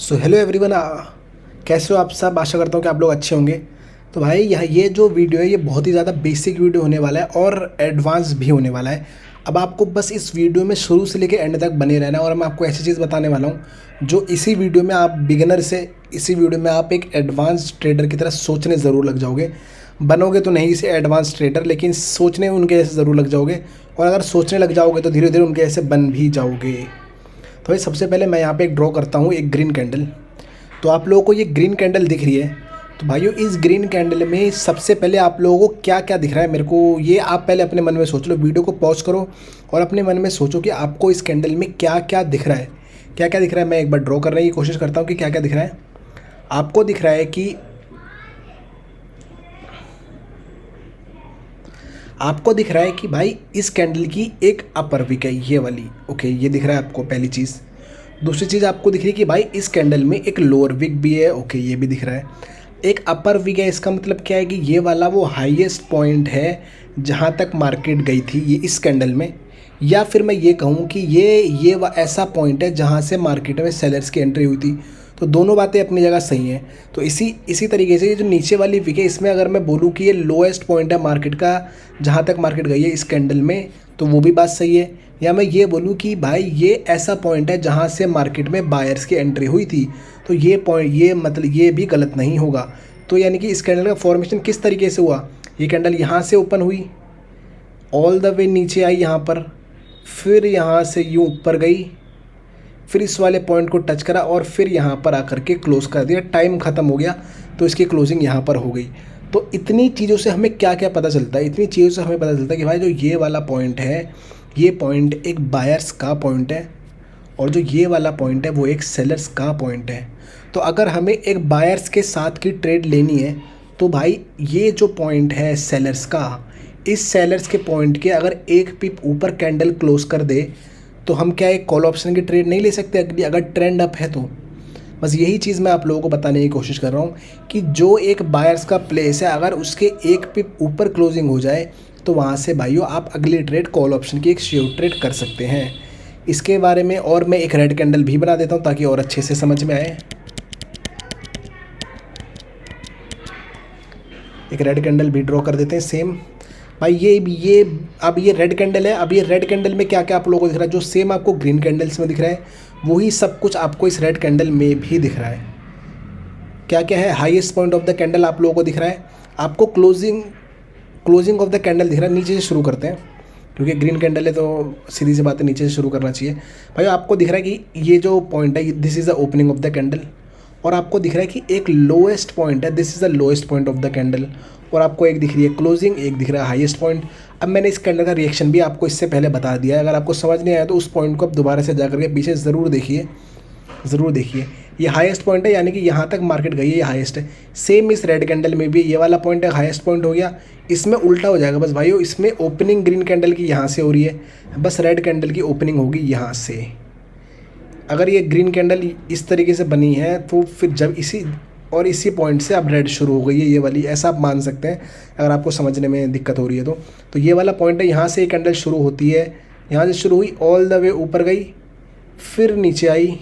So hello everyone, कैसे हो आप सब। आशा करता हूँ कि आप लोग अच्छे होंगे। तो भाई ये जो वीडियो है ये बहुत ही ज़्यादा बेसिक वीडियो होने वाला है और एडवांस भी होने वाला है। अब आपको बस इस वीडियो में शुरू से लेकर एंड तक बने रहना है और मैं आपको ऐसी चीज़ बताने वाला हूँ जो इसी वीडियो में आप बिगिनर से इसी वीडियो में आप एक एडवांस ट्रेडर की तरह सोचने ज़रूर लग जाओगे। बनोगे तो नहीं इसे एडवांस ट्रेडर, लेकिन सोचने उनके जैसे ज़रूर लग जाओगे। और अगर सोचने लग जाओगे तो धीरे धीरे उनके जैसे बन भी जाओगे। तो भाई सबसे पहले मैं यहाँ पे एक ड्रॉ करता हूँ, एक ग्रीन कैंडल। तो आप लोगों को ये ग्रीन कैंडल दिख रही है। तो भाइयों इस ग्रीन कैंडल में सबसे पहले आप लोगों को क्या क्या दिख रहा है मेरे को ये आप पहले अपने मन में सोच लो। वीडियो को पॉज करो और अपने मन में सोचो कि आपको इस कैंडल में क्या क्या दिख रहा है। क्या क्या दिख रहा है मैं एक बार ड्रॉ करने की कोशिश करता हूँ कि क्या क्या दिख रहा है। आपको दिख रहा है कि भाई इस कैंडल की एक अपर विक है, ये वाली। ओके, ये दिख रहा है आपको पहली चीज़। दूसरी चीज़ आपको दिख रही है कि भाई इस कैंडल में एक लोअर विक भी है। ओके, ये भी दिख रहा है। एक अपर विक है, इसका मतलब क्या है कि ये वाला वो हाईएस्ट पॉइंट है जहाँ तक मार्केट गई थी ये इस कैंडल में। या फिर मैं ये कहूँ कि ये ऐसा पॉइंट है जहाँ से मार्केट में सेलर्स की एंट्री हुई थी। तो दोनों बातें अपनी जगह सही हैं। तो इसी इसी तरीके से ये जो नीचे वाली विक है इसमें अगर मैं बोलूँ कि ये लोएस्ट पॉइंट है मार्केट का जहाँ तक मार्केट गई है इस कैंडल में, तो वो भी बात सही है। या मैं ये बोलूँ कि भाई ये ऐसा पॉइंट है जहाँ से मार्केट में बायर्स की एंट्री हुई थी, तो ये पॉइंट ये मतलब ये भी गलत नहीं होगा। तो यानी कि इस कैंडल का फॉर्मेशन किस तरीके से हुआ, ये कैंडल यहाँ से ओपन हुई, ऑल द वे नीचे आई यहाँ पर, फिर यहाँ से यूँ ऊपर गई, फिर इस वाले पॉइंट को टच करा और फिर यहाँ पर आकर के क्लोज़ कर दिया। टाइम ख़त्म हो गया तो इसकी क्लोजिंग यहाँ पर हो गई। तो इतनी चीज़ों से हमें क्या क्या पता चलता है, इतनी चीज़ों से हमें पता चलता है कि भाई जो ये वाला पॉइंट है ये पॉइंट एक बायर्स का पॉइंट है और जो ये वाला पॉइंट है वो एक सेलर्स का पॉइंट है। तो अगर हमें एक बायर्स के साथ की ट्रेड लेनी है तो भाई ये जो पॉइंट है सेलर्स का, इस सेलर्स के पॉइंट के अगर एक पिप ऊपर कैंडल क्लोज कर दे तो हम क्या एक कॉल ऑप्शन की ट्रेड नहीं ले सकते अगर ट्रेंड अप है तो। बस यही चीज़ मैं आप लोगों को बताने की कोशिश कर रहा हूँ कि जो एक बायर्स का प्लेस है अगर उसके एक पिप ऊपर क्लोजिंग हो जाए तो वहाँ से भाइयों आप अगली ट्रेड कॉल ऑप्शन की एक श्योर ट्रेड कर सकते हैं। इसके बारे में और मैं एक रेड कैंडल भी बना देता हूँ ताकि और अच्छे से समझ में आए। एक रेड कैंडल भी ड्रॉ कर देते हैं सेम। भाई ये अब ये रेड कैंडल है। अब ये रेड कैंडल में क्या क्या आप लोगों को दिख रहा है, जो सेम आपको ग्रीन कैंडल्स में दिख रहा है वही सब कुछ आपको इस रेड कैंडल में भी दिख रहा है। क्या क्या है, highest point of the candle आप लोगों को दिख रहा है, आपको क्लोजिंग ऑफ द कैंडल दिख रहा है। नीचे से शुरू करते हैं क्योंकि ग्रीन कैंडल है तो सीधी सी बात है नीचे से शुरू करना चाहिए। भाई आपको दिख रहा है कि ये जो पॉइंट है this is the opening of the candle, और आपको दिख रहा है कि एक लोएस्ट पॉइंट है this is the lowest point of the candle, और आपको एक दिख रही है क्लोजिंग, एक दिख रहा है हाईएस्ट पॉइंट। अब मैंने इस कैंडल का रिएक्शन भी आपको इससे पहले बता दिया है। अगर आपको समझ नहीं आया तो उस पॉइंट को आप दोबारा से जाकर के पीछे ज़रूर देखिए। ये हाईएस्ट पॉइंट है यानी कि यहाँ तक मार्केट गई है, ये हाईएस्ट है। सेम इस रेड कैंडल में भी ये वाला पॉइंट है, हाईएस्ट पॉइंट हो गया। इसमें उल्टा हो जाएगा बस भाइयों, इसमें ओपनिंग ग्रीन कैंडल की यहाँ से हो रही है, बस रेड कैंडल की ओपनिंग होगी यहाँ से। अगर ये ग्रीन कैंडल इस तरीके से बनी है तो फिर जब इसी पॉइंट से अब रेड शुरू हो गई है ये वाली, ऐसा आप मान सकते हैं अगर आपको समझने में दिक्कत हो रही है तो ये वाला पॉइंट है, यहाँ से ये कैंडल शुरू होती है, यहाँ से शुरू हुई ऑल द वे ऊपर गई, फिर नीचे आई,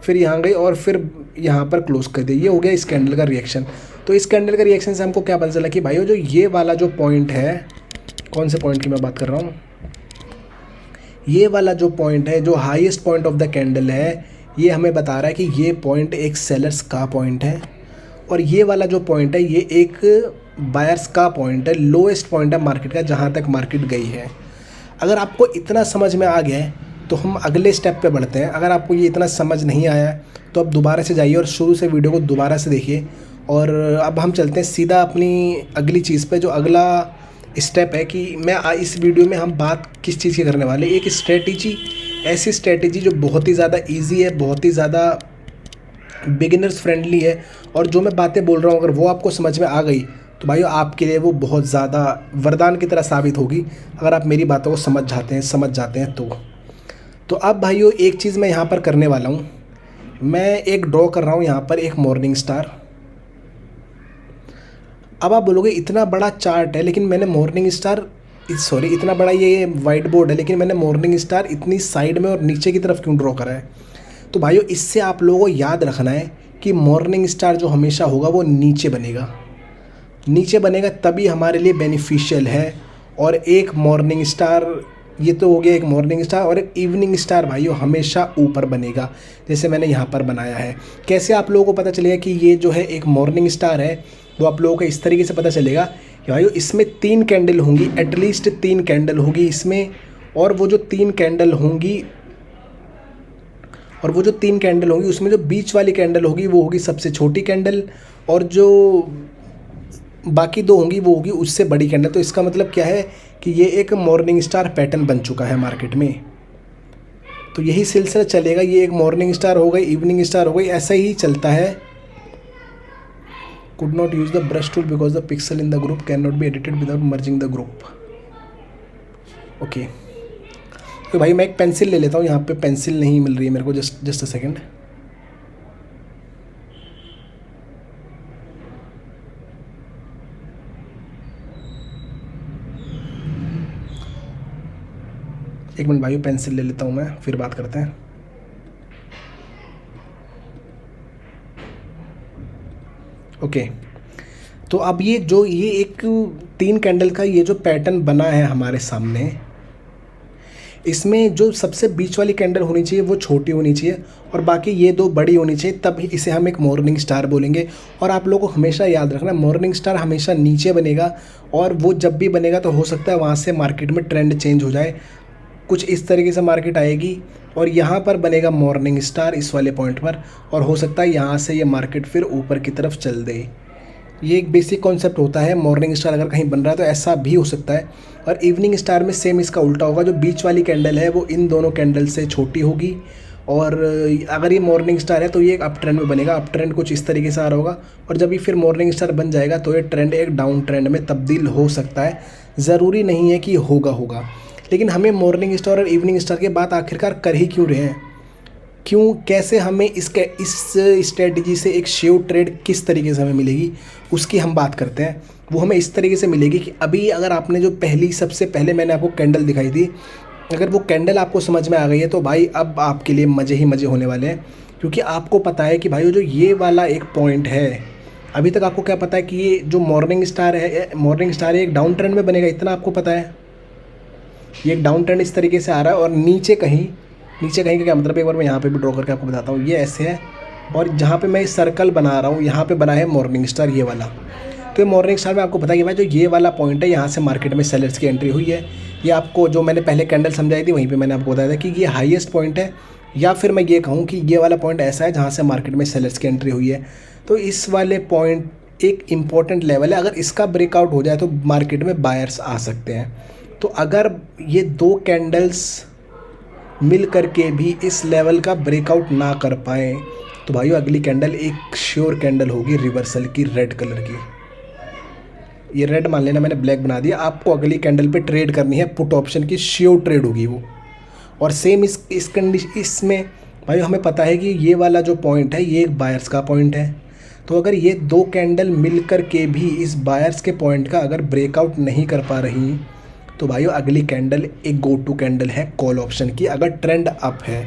फिर यहाँ गई और फिर यहाँ पर क्लोज कर दी। ये हो गया इस कैंडल का रिएक्शन। तो इस कैंडल का रिएक्शन से हमको क्या पता चला कि भाइयों जो ये वाला जो पॉइंट है, कौन से पॉइंट की मैं बात कर रहा हूँ, ये वाला जो पॉइंट है जो highest point of the candle है, ये हमें बता रहा है कि ये पॉइंट एक सेलर्स का पॉइंट है और ये वाला जो पॉइंट है ये एक बायर्स का पॉइंट है, लोएस्ट पॉइंट है मार्केट का जहाँ तक मार्केट गई है। अगर आपको इतना समझ में आ गया है तो हम अगले स्टेप पे बढ़ते हैं। अगर आपको ये इतना समझ नहीं आया है तो आप दोबारा से जाइए और शुरू से वीडियो को दोबारा से देखिए। और अब हम चलते हैं सीधा अपनी अगली चीज़ पे, जो अगला स्टेप है कि मैं इस वीडियो में हम बात किस चीज़ की करने वाले। एक स्ट्रेटेजी, ऐसी स्ट्रेटेजी जो बहुत ही ज़्यादा ईजी है, बहुत ही ज़्यादा बिगिनर्स फ्रेंडली है, और जो मैं बातें बोल रहा हूँ अगर वो आपको समझ में आ गई तो भाइयों आपके लिए वो बहुत ज़्यादा वरदान की तरह साबित होगी अगर आप मेरी बातों को समझ जाते हैं तो अब भाइयों एक चीज़ मैं यहाँ पर करने वाला हूँ, मैं एक ड्रॉ कर रहा हूँ यहाँ पर एक मॉर्निंग स्टार। अब आप बोलोगे इतना बड़ा चार्ट है लेकिन मैंने मॉर्निंग स्टार, सॉरी इतना बड़ा ये वाइट बोर्ड है लेकिन मैंने मॉर्निंग स्टार इतनी साइड में और नीचे की तरफ क्यों ड्रॉ करा है। तो भाइयों इससे आप लोगों को याद रखना है कि मॉर्निंग स्टार जो हमेशा होगा वो नीचे बनेगा, नीचे बनेगा तभी हमारे लिए बेनिफिशियल है। और एक मॉर्निंग स्टार, ये तो हो गया एक मॉर्निंग स्टार, और एक इवनिंग स्टार भाइयों हमेशा ऊपर बनेगा, जैसे मैंने यहाँ पर बनाया है। कैसे आप लोगों को पता चलेगा कि ये जो है एक मॉर्निंग स्टार है, वो आप लोगों को इस तरीके से पता चलेगा कि भाइयों इसमें 3 कैंडल होंगी, एटलीस्ट 3 कैंडल होगी इसमें, और वो जो 3 कैंडल होंगी उसमें जो बीच वाली कैंडल होगी वो होगी सबसे छोटी कैंडल, और जो बाकी 2 होंगी वो होगी उससे बड़ी कैंडल। तो इसका मतलब क्या है कि ये एक मॉर्निंग स्टार पैटर्न बन चुका है मार्केट में। तो यही सिलसिला चलेगा, ये एक मॉर्निंग स्टार हो गई, इवनिंग स्टार हो गई, ऐसा ही चलता है। Could not use the brush tool because the pixel in the group can not be edited without merging the group. Okay, तो भाई मैं एक पेंसिल ले लेता हूँ, यहाँ पे पेंसिल नहीं मिल रही है मेरे को, जस्ट अ सेकेंड। एक मिनट भाई, पेंसिल ले लेता हूँ मैं, फिर बात करते हैं। ओके, तो अब ये एक 3 कैंडल का ये जो पैटर्न बना है हमारे सामने, इसमें जो सबसे बीच वाली कैंडल होनी चाहिए वो छोटी होनी चाहिए और बाकी ये 2 बड़ी होनी चाहिए, तब इसे हम एक मॉर्निंग स्टार बोलेंगे। और आप लोगों को हमेशा याद रखना, मॉर्निंग स्टार हमेशा नीचे बनेगा, और वो जब भी बनेगा तो हो सकता है वहाँ से मार्केट में ट्रेंड चेंज हो जाए, कुछ इस तरीके से मार्केट आएगी और यहाँ पर बनेगा मॉर्निंग स्टार इस वाले पॉइंट पर, और हो सकता है यहाँ से ये मार्केट फिर ऊपर की तरफ चल दे। ये एक बेसिक कॉन्सेप्ट होता है, मॉर्निंग स्टार अगर कहीं बन रहा है तो ऐसा भी हो सकता है। और इवनिंग स्टार में सेम इसका उल्टा होगा, जो बीच वाली कैंडल है वो इन दोनों कैंडल से छोटी होगी, और अगर ये मॉर्निंग स्टार है तो ये एक अप ट्रेंड में बनेगा, अप ट्रेंड कुछ इस तरीके से आ रहा होगा, और जब ये फिर मॉर्निंग स्टार बन जाएगा तो ये ट्रेंड एक डाउन ट्रेंड में तब्दील हो सकता है। ज़रूरी नहीं है कि होगा, लेकिन हमें मॉर्निंग स्टार और इवनिंग स्टार के बाद आखिरकार कर ही क्यों रहे हैं, कैसे हमें इस स्ट्रेटजी से एक शेयर ट्रेड किस तरीके से हमें मिलेगी उसकी हम बात करते हैं। वो हमें इस तरीके से मिलेगी कि अभी अगर आपने जो सबसे पहले मैंने आपको कैंडल दिखाई थी, अगर वो कैंडल आपको समझ में आ गई है तो भाई अब आपके लिए मज़े ही मज़े होने वाले हैं, क्योंकि आपको पता है कि भाई जो ये वाला एक पॉइंट है, अभी तक आपको क्या पता है कि ये जो मॉर्निंग स्टार है एक डाउन ट्रेंड में बनेगा, इतना आपको पता है। ये एक डाउन ट्रेंड इस तरीके से आ रहा है और नीचे कहीं का क्या मतलब, एक बार मैं यहाँ पे भी ड्रॉ करके आपको बताता हूँ। ये ऐसे है और जहाँ पे मैं सर्कल बना रहा हूँ यहाँ पे बना है मॉर्निंग स्टार, ये वाला। तो ये मॉर्निंग स्टार में आपको पता है कि भाई जो ये वाला पॉइंट है, यहाँ से मार्केट में सेलर्स की एंट्री हुई है। ये आपको जो मैंने पहले कैंडल समझाई थी वहीं पर मैंने आपको बताया था कि ये हाईएस्ट पॉइंट है, या फिर मैं ये कहूँ कि ये वाला पॉइंट ऐसा है जहाँ से मार्केट में सेलर्स की एंट्री हुई है। तो इस वाले पॉइंट एक इम्पॉर्टेंट लेवल है, अगर इसका ब्रेकआउट हो जाए तो मार्केट में बायर्स आ सकते हैं। तो अगर ये 2 कैंडल्स मिल करके भी इस लेवल का ब्रेकआउट ना कर पाएँ तो भाइयों अगली कैंडल एक श्योर कैंडल होगी रिवर्सल की, रेड कलर की। ये रेड मान लेना, मैंने ब्लैक बना दिया। आपको अगली कैंडल पे ट्रेड करनी है, पुट ऑप्शन की श्योर ट्रेड होगी वो। और सेम इसमें भाई हमें पता है कि ये वाला जो पॉइंट है ये एक बायर्स का पॉइंट है। तो अगर ये 2 कैंडल मिल कर के भी इस बायर्स के पॉइंट का अगर ब्रेकआउट नहीं कर पा रही तो भाइयों अगली कैंडल एक गो टू कैंडल है कॉल ऑप्शन की, अगर ट्रेंड अप है।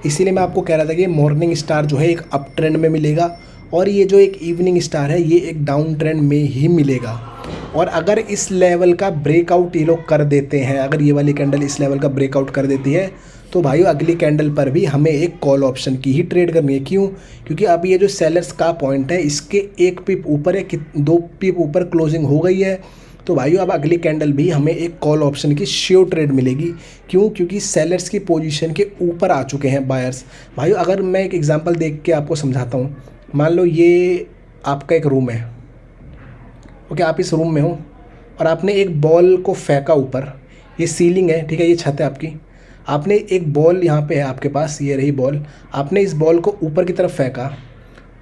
इसीलिए मैं आपको कह रहा था कि मॉर्निंग स्टार जो है एक अप ट्रेंड में मिलेगा और ये जो एक इवनिंग स्टार है ये एक डाउन ट्रेंड में ही मिलेगा। और अगर इस लेवल का ब्रेकआउट ये लोग कर देते हैं, अगर ये वाली कैंडल इस लेवल का ब्रेकआउट कर देती है तो भाइयों अगली कैंडल पर भी हमें एक कॉल ऑप्शन की ही ट्रेड करनी है। क्यों? क्योंकि अब ये जो सेलर्स का पॉइंट है इसके 1 पिप ऊपर है, 2 पिप ऊपर क्लोजिंग हो गई है। तो भाइयों अब अगली कैंडल भी हमें एक कॉल ऑप्शन की श्योर ट्रेड मिलेगी। क्यों? क्योंकि सेलर्स की पोजीशन के ऊपर आ चुके हैं बायर्स। भाइयों अगर मैं एक एग्जांपल देख के आपको समझाता हूँ, मान लो ये आपका एक रूम है, ओके, आप इस रूम में हो और आपने एक बॉल को फेंका ऊपर, ये सीलिंग है, ठीक है, ये छत है आपकी, आपने एक बॉल यहाँ पे है आपके पास, ये रही बॉल, आपने इस बॉल को ऊपर की तरफ फेंका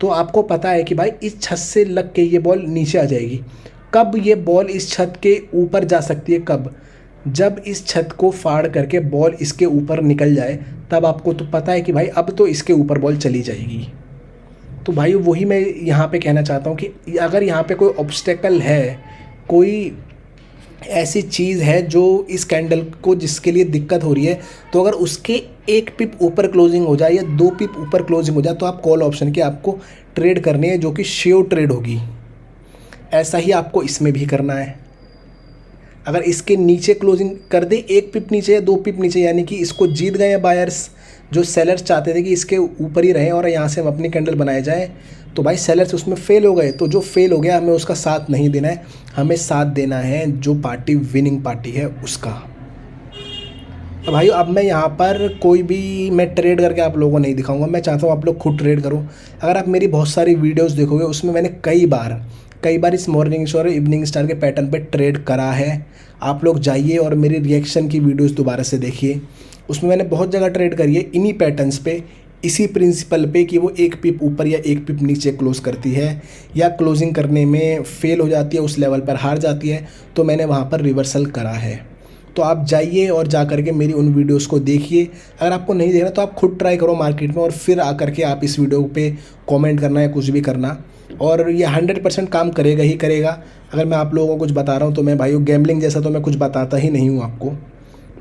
तो आपको पता है कि भाई इस छत से लग के ये बॉल नीचे आ जाएगी। कब ये बॉल इस छत के ऊपर जा सकती है? कब? जब इस छत को फाड़ करके बॉल इसके ऊपर निकल जाए, तब आपको तो पता है कि भाई अब तो इसके ऊपर बॉल चली जाएगी। तो भाई वही मैं यहाँ पे कहना चाहता हूँ कि अगर यहाँ पे कोई ऑब्स्टेकल है, कोई ऐसी चीज़ है जो इस कैंडल को जिसके लिए दिक्कत हो रही है, तो अगर उसके एक पिप ऊपर क्लोजिंग हो जाए या 2 पिप ऊपर क्लोजिंग हो जाए तो आप कॉल ऑप्शन की आपको ट्रेड करनी है, जो कि श्योर ट्रेड होगी। ऐसा ही आपको इसमें भी करना है। अगर इसके नीचे क्लोजिंग कर दे 1 पिप नीचे या 2 पिप नीचे, यानी कि इसको जीत गए हैं बायर्स, जो सेलर्स चाहते थे कि इसके ऊपर ही रहें और यहाँ से हम अपनी कैंडल बनाए जाए, तो भाई सेलर्स उसमें फेल हो गए। तो जो फेल हो गया हमें उसका साथ नहीं देना है, हमें साथ देना है जो पार्टी विनिंग पार्टी है उसका। तो भाई अब मैं यहाँ पर कोई भी मैं ट्रेड करके आप लोगों को नहीं दिखाऊंगा, मैं चाहता हूँ आप लोग खुद ट्रेड करो। अगर आप मेरी बहुत सारी वीडियोस देखोगे उसमें मैंने कई बार इस मॉर्निंग स्टार और इवनिंग स्टार के पैटर्न पे ट्रेड करा है। आप लोग जाइए और मेरी रिएक्शन की वीडियोस दोबारा से देखिए, उसमें मैंने बहुत जगह ट्रेड करी है इन्हीं पैटर्न्स पे, इसी प्रिंसिपल पे कि वो 1 पिप ऊपर या 1 पिप नीचे क्लोज़ करती है या क्लोजिंग करने में फेल हो जाती है, उस लेवल पर हार जाती है, तो मैंने वहाँ पर रिवर्सल करा है। तो आप जाइए और जा करके मेरी उन वीडियोस को देखिए। अगर आपको नहीं देखना तो आप खुद ट्राई करो मार्केट में, और फिर आकर के आप इस वीडियो पे कमेंट करना या कुछ भी करना, और ये 100% काम करेगा ही करेगा। अगर मैं आप लोगों को कुछ बता रहा हूँ तो मैं भाई गैम्बलिंग जैसा तो मैं कुछ बताता ही नहीं हूँ आपको,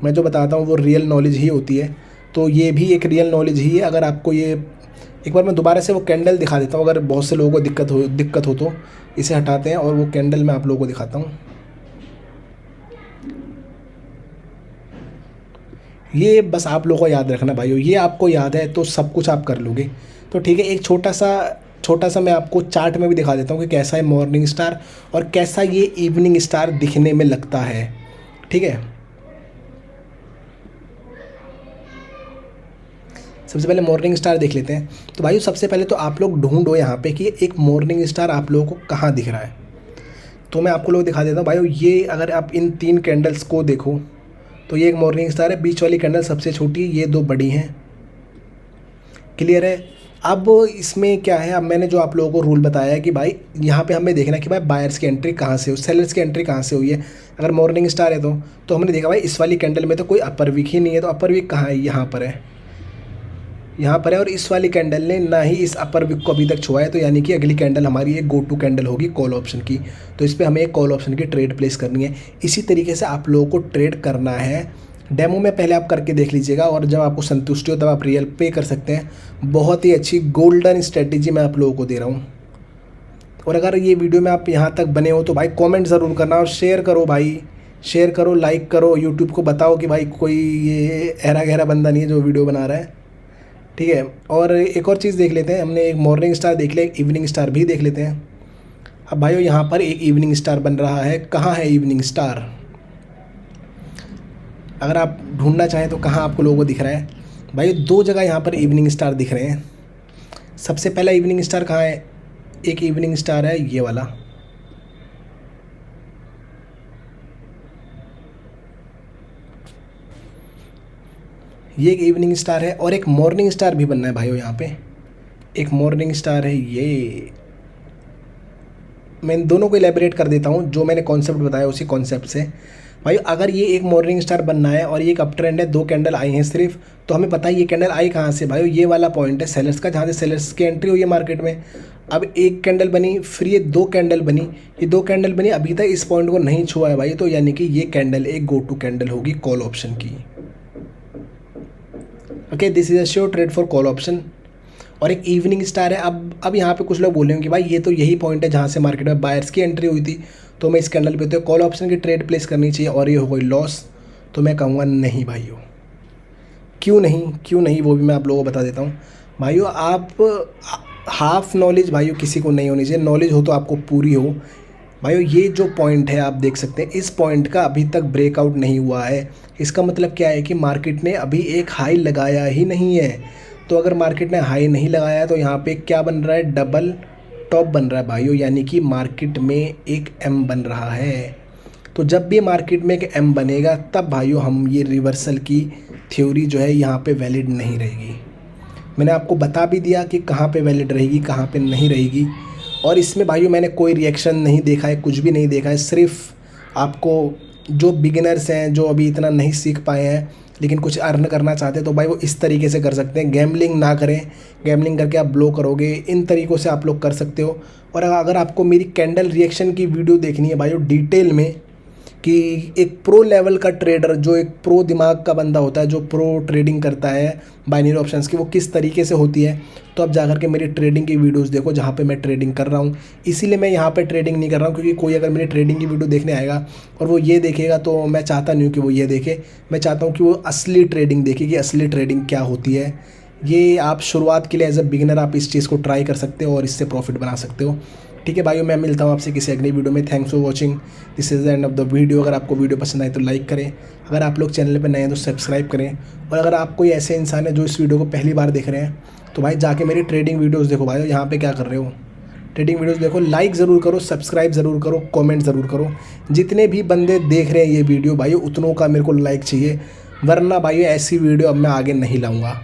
मैं जो बताता हूँ वो रियल नॉलेज ही होती है। तो ये भी एक रियल नॉलेज ही है। अगर आपको ये एक बार मैं दोबारा से वो कैंडल दिखा देता हूँ, अगर बहुत से लोगों को दिक्कत हो तो इसे हटाते हैं और वो कैंडल मैं आप लोगों को दिखाता हूँ। ये बस आप लोगों को याद रखना भाइयों, ये आपको याद है तो सब कुछ आप कर लोगे। तो ठीक है, एक छोटा सा मैं आपको चार्ट में भी दिखा देता हूँ कि कैसा है मॉर्निंग स्टार और कैसा ये इवनिंग स्टार दिखने में लगता है। ठीक है, सबसे पहले मॉर्निंग स्टार देख लेते हैं। तो भाई सबसे पहले तो आप लोग ढूंढो यहाँ पे कि एक मॉर्निंग स्टार आप लोगों को कहाँ दिख रहा है। तो मैं आपको लोग दिखा देता हूँ भाई, ये अगर आप इन 3 कैंडल्स को देखो तो ये एक मॉर्निंग स्टार है, बीच वाली कैंडल सबसे छोटी, ये 2 बड़ी हैं। क्लियर है। अब इसमें क्या है, अब मैंने जो आप लोगों को रूल बताया है कि भाई यहाँ पे हमें देखना कि भाई बायर्स की एंट्री कहाँ से हो, सेलर्स की एंट्री कहाँ से हुई है। अगर मॉर्निंग स्टार है तो हमने देखा भाई इस वाली कैंडल में तो कोई अपर वीक ही नहीं है, तो अपर वीक कहाँ है, यहाँ पर है, यहाँ पर है। और इस वाली कैंडल ने ना ही इस अपर विक को अभी तक छुआ है, तो यानी कि अगली कैंडल हमारी एक गो टू कैंडल होगी कॉल ऑप्शन की। तो इस पर हमें एक कॉल ऑप्शन की ट्रेड प्लेस करनी है। इसी तरीके से आप लोगों को ट्रेड करना है। डेमो में पहले आप करके देख लीजिएगा, और जब आपको संतुष्टि हो तब आप रियल पे कर सकते हैं। बहुत ही अच्छी गोल्डन स्ट्रेटेजी मैं आप लोगों को दे रहा हूँ। और अगर ये वीडियो में आप यहाँ तक बने हो तो भाई कमेंट ज़रूर करना और शेयर करो भाई, शेयर करो, लाइक करो, यूट्यूब को बताओ कि भाई कोई ये ऐरा गहरा बंदा नहीं है जो वीडियो बना रहा है। ठीक है, और एक और चीज़ देख लेते हैं। हमने एक मॉर्निंग स्टार देख लिया, एक इवनिंग स्टार भी देख लेते हैं। अब भाइयों यहाँ पर एक इवनिंग स्टार बन रहा है। कहाँ है इवनिंग स्टार, अगर आप ढूंढना चाहें तो कहाँ आपको लोगों को दिख रहा है। भाई 2 जगह यहाँ पर इवनिंग स्टार दिख रहे हैं। सबसे पहला इवनिंग स्टार कहाँ है, एक इवनिंग स्टार है ये वाला, ये एक इवनिंग स्टार है, और एक मॉर्निंग स्टार भी बनना है भाइयों। यहाँ पे एक मॉर्निंग स्टार है, ये मैं दोनों को इलेबरेट कर देता हूँ, जो मैंने कॉन्सेप्ट बताया उसी कॉन्सेप्ट से। भाई अगर ये एक मॉर्निंग स्टार बनना है और ये एक अप ट्रेंड है, 2 कैंडल आई हैं सिर्फ, तो हमें पता है ये कैंडल आई कहाँ से। भाई ये वाला पॉइंट है सेलर्स का, जहाँ से सेलर्स की एंट्री हुई है मार्केट में। अब एक कैंडल बनी, फिर ये 2 कैंडल बनी, ये 2 कैंडल बनी, अभी तक इस पॉइंट को नहीं छुआ है भाई, तो यानी कि ये कैंडल एक गो टू कैंडल होगी कॉल ऑप्शन की। Okay, this is a sure trade for call option. और एक इवनिंग स्टार है। अब यहाँ पे कुछ लोग बोलेंगे कि भाई ये तो यही पॉइंट है जहाँ से मार्केट में बायर्स की एंट्री हुई थी, तो मैं इस कैंडल पे तो कॉल ऑप्शन की ट्रेड प्लेस करनी चाहिए और ये हो गई लॉस। तो मैं कहूँगा नहीं भाइयों, क्यों नहीं वो भी मैं आप लोगों को बता देता हूँ। भाइयों आप हाफ नॉलेज भाइयों किसी को नहीं होनी चाहिए, नॉलेज हो तो आपको पूरी हो। भाइयों ये जो पॉइंट है आप देख सकते हैं, इस पॉइंट का अभी तक ब्रेकआउट नहीं हुआ है। इसका मतलब क्या है कि मार्केट ने अभी एक हाई लगाया ही नहीं है। तो अगर मार्केट ने हाई नहीं लगाया है तो यहाँ पे क्या बन रहा है, डबल टॉप बन रहा है भाइयों, यानी कि मार्केट में एक एम बन रहा है। तो जब भी मार्केट में एक एम बनेगा तब भाइयों हम ये रिवर्सल की थ्योरी जो है यहाँ पे वैलिड नहीं रहेगी। मैंने आपको बता भी दिया कि कहाँ पे वैलिड रहेगी, कहाँ पे नहीं रहेगी। और इसमें भाइयों मैंने कोई रिएक्शन नहीं देखा है, कुछ भी नहीं देखा है। सिर्फ आपको जो बिगिनर्स हैं, जो अभी इतना नहीं सीख पाए हैं लेकिन कुछ अर्न करना चाहते हैं, तो भाई वो इस तरीके से कर सकते हैं। गैम्बलिंग ना करें, गैम्बलिंग करके आप ब्लो करोगे, इन तरीक़ों से आप लोग कर सकते हो। और अगर आपको मेरी कैंडल रिएक्शन की वीडियो देखनी है भाइयों डिटेल में कि एक प्रो लेवल का ट्रेडर, जो एक प्रो दिमाग का बंदा होता है, जो प्रो ट्रेडिंग करता है बाइनरी ऑप्शंस की, वो किस तरीके से होती है। तो आप जाकर के मेरी ट्रेडिंग की वीडियोस देखो जहाँ पे मैं ट्रेडिंग कर रहा हूँ। इसीलिए मैं यहाँ पे ट्रेडिंग नहीं कर रहा हूँ, क्योंकि कोई अगर मेरी ट्रेडिंग की वीडियो देखने आएगा और वो ये देखेगा, तो मैं चाहता नहीं हूँ कि वो ये देखे। मैं चाहता हूँ कि वो असली ट्रेडिंग देखे कि असली ट्रेडिंग क्या होती है। ये आप शुरुआत के लिए एज अ बिगिनर आप इस चीज़ को ट्राई कर सकते हो और इससे प्रॉफिट बना सकते हो। ठीक है भाइयों, मैं मिलता हूँ आपसे किसी अगली वीडियो में। Thanks for watching, this is the end of the video. अगर आपको वीडियो पसंद आए तो लाइक करें, अगर आप लोग चैनल पर नए हैं तो सब्सक्राइब करें, और अगर आप कोई ऐसे इंसान है जो इस वीडियो को पहली बार देख रहे हैं तो भाई जाके मेरी ट्रेडिंग वीडियोज़ देखो। भाई यहाँ पर क्या कर रहे हो, ट्रेडिंग वीडियोज़ देखो, लाइक ज़रूर करो, सब्सक्राइब ज़रूर करो, कमेंट ज़रूर करो। जितने भी बंदे देख रहे हैं ये वीडियो भाई, उतनों का मेरे को लाइक चाहिए, वरना भाई ऐसी वीडियो अब मैं आगे नहीं लाऊंगा।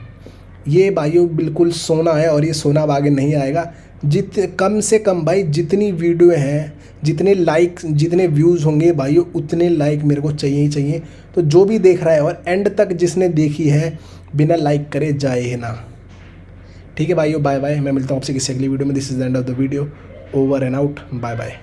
ये भाइयों बिल्कुल सोना है और ये सोना अब आगे नहीं आएगा। कम से कम भाई जितनी वीडियो हैं, जितने लाइक, जितने व्यूज़ होंगे भाइयों, उतने लाइक मेरे को चाहिए ही चाहिए। तो जो भी देख रहा है और एंड तक जिसने देखी है, बिना लाइक करे जाए ना। ठीक है भाइयों, बाय बाय। मैं मिलता हूँ आपसे किसी अगली वीडियो में। This is the end of the video, over and out, bye bye.